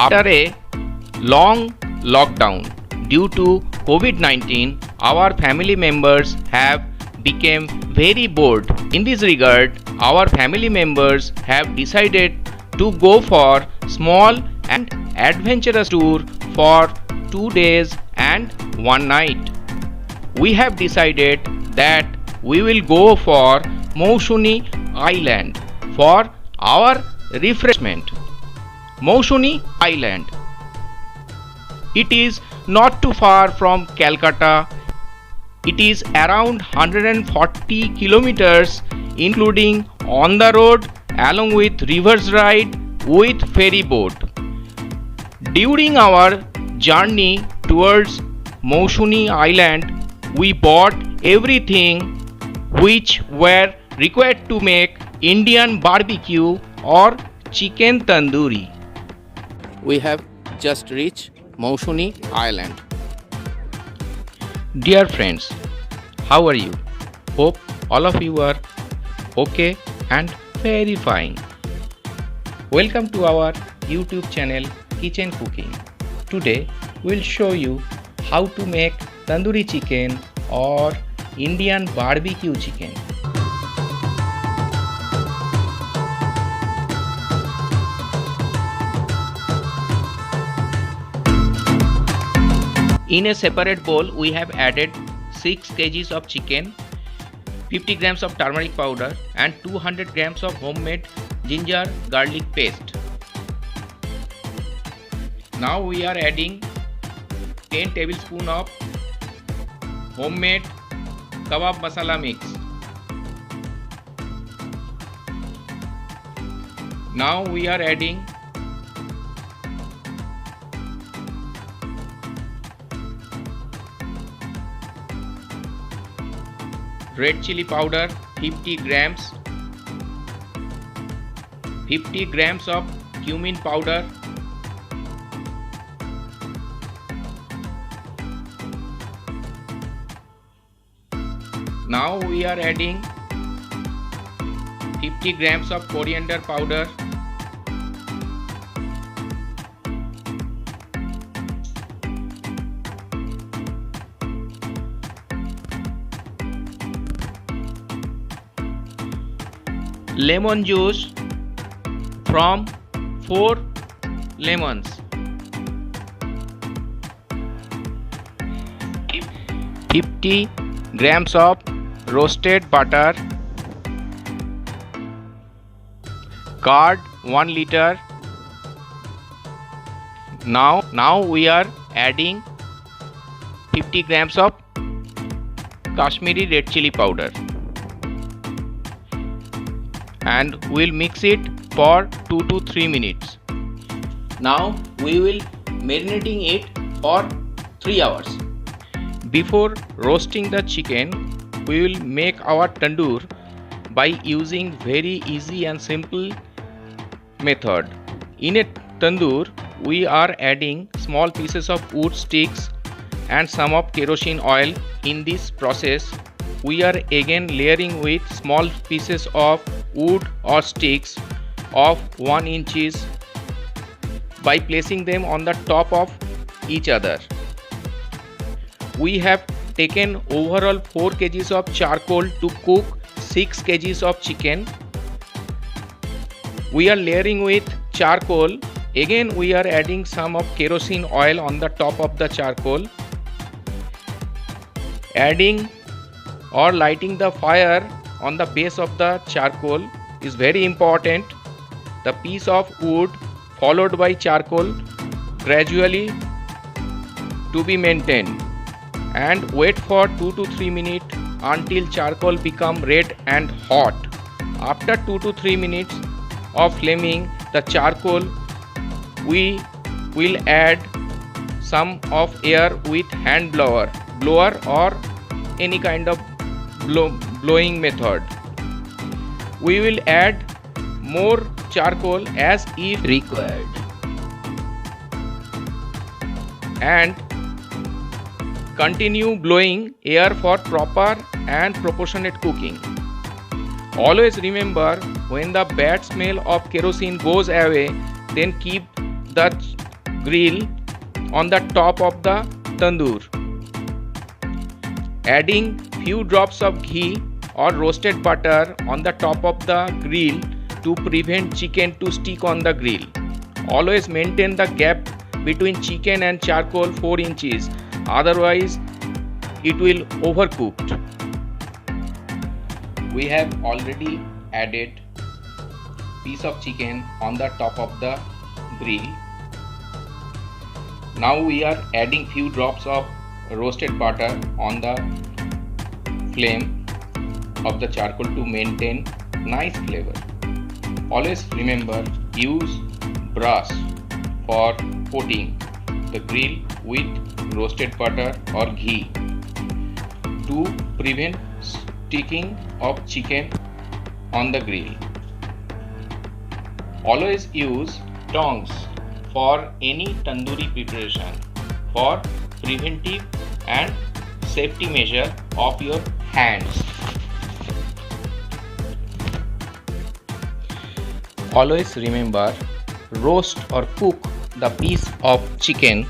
After a long lockdown due to COVID-19, our family members have become very bored. In this regard, our family members have decided to go for small and adventurous tour for 2 days and 1 night. We have decided that we will go for Mousuni Island for our refreshment. Mousuni Island. It is not too far from Calcutta. It is around 140 kilometers, including on the road along with rivers ride with ferry boat. During our journey towards Mousuni Island, we bought everything which were required to make Indian barbecue or chicken tandoori. We have just reached Mousuni Island. Dear friends, how are you? Hope all of you are okay and very fine. Welcome to our YouTube channel Kitchen Cooking. Today we'll show you how to make tandoori chicken or Indian barbecue chicken. In a separate bowl, we have added 6 kgs of chicken, 50 grams of turmeric powder and 200 grams of homemade ginger garlic paste. Now we are adding 10 tablespoons of homemade kebab masala mix. Now we are adding red chili powder 50 grams, 50 grams of cumin powder, now we are adding 50 grams of coriander powder, lemon juice from 4 lemons, 50 grams of roasted butter, curd 1 liter. Now we are adding 50 grams of Kashmiri red chili powder and we'll mix it for 2 to 3 minutes. Now we will marinating it for 3 hours. Before roasting the chicken, we will make our tandoor by using very easy and simple method. In a tandoor, we are adding small pieces of wood sticks and some of kerosene oil. In this process, we are again layering with small pieces of wood or sticks of 1 inches by placing them on the top of each other. We have taken overall 4 kgs of charcoal to cook 6 kgs of chicken. We are layering with charcoal. Again we are adding some of kerosene oil on the top of the charcoal. Adding or lighting the fire on the base of the charcoal is very important. The piece of wood followed by charcoal gradually to be maintained and wait for 2 to 3 minutes until charcoal become red and hot. After 2 to 3 minutes of flaming the charcoal, we will add some of air with hand blower or any kind of blowing method. We will add more charcoal as if required and continue blowing air for proper and proportionate cooking. Always remember, when the bad smell of kerosene goes away, then keep the grill on the top of the tandoor. Adding few drops of ghee or roasted butter on the top of the grill to prevent chicken to stick on the grill. Always maintain the gap between chicken and charcoal 4 inches, otherwise it will overcooked. We have already added piece of chicken on the top of the grill. Now we are adding few drops of roasted butter on the flame of the charcoal to maintain nice flavor. Always remember, use brush for coating the grill with roasted butter or ghee to prevent sticking of chicken on the grill. Always use tongs for any tandoori preparation for preventive and safety measure of your hands. Always remember, roast or cook the piece of chicken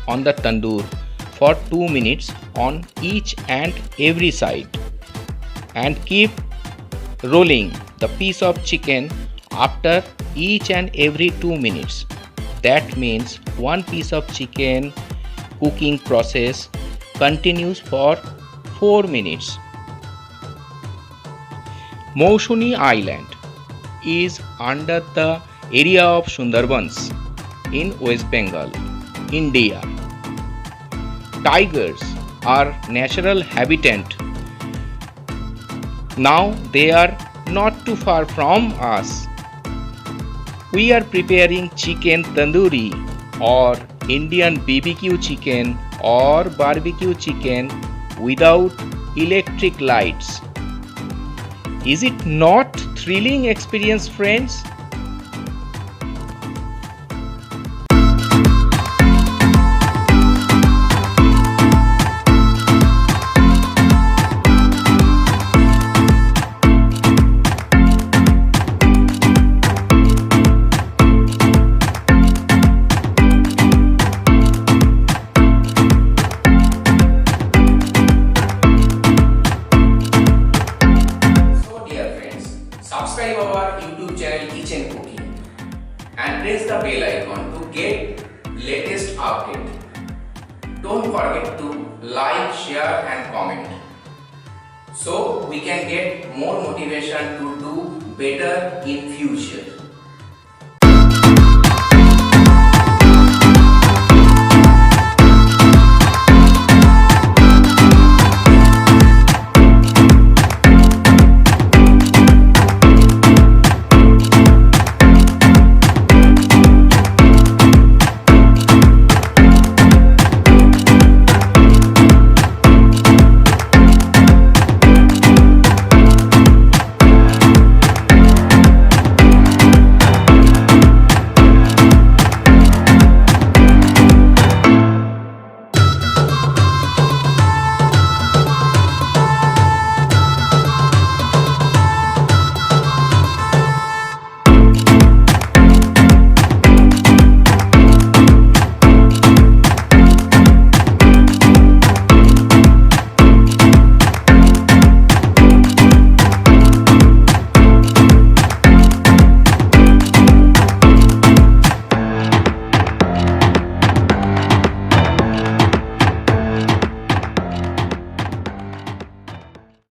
on the tandoor for 2 minutes on each and every side, and keep rolling the piece of chicken after each and every 2 minutes. That means one piece of chicken cooking process continues for 4 minutes. Moushuni Island is under the area of Sundarbans in West Bengal, India. Tigers are natural habitat. Now they are not too far from us. We are preparing chicken tandoori or Indian BBQ chicken or barbecue chicken without electric lights. Is it not thrilling experience, friends? Subscribe our YouTube channel Kitchen Cooking and press the bell icon to get latest update. Don't forget to like, share and comment so we can get more motivation to do better in future.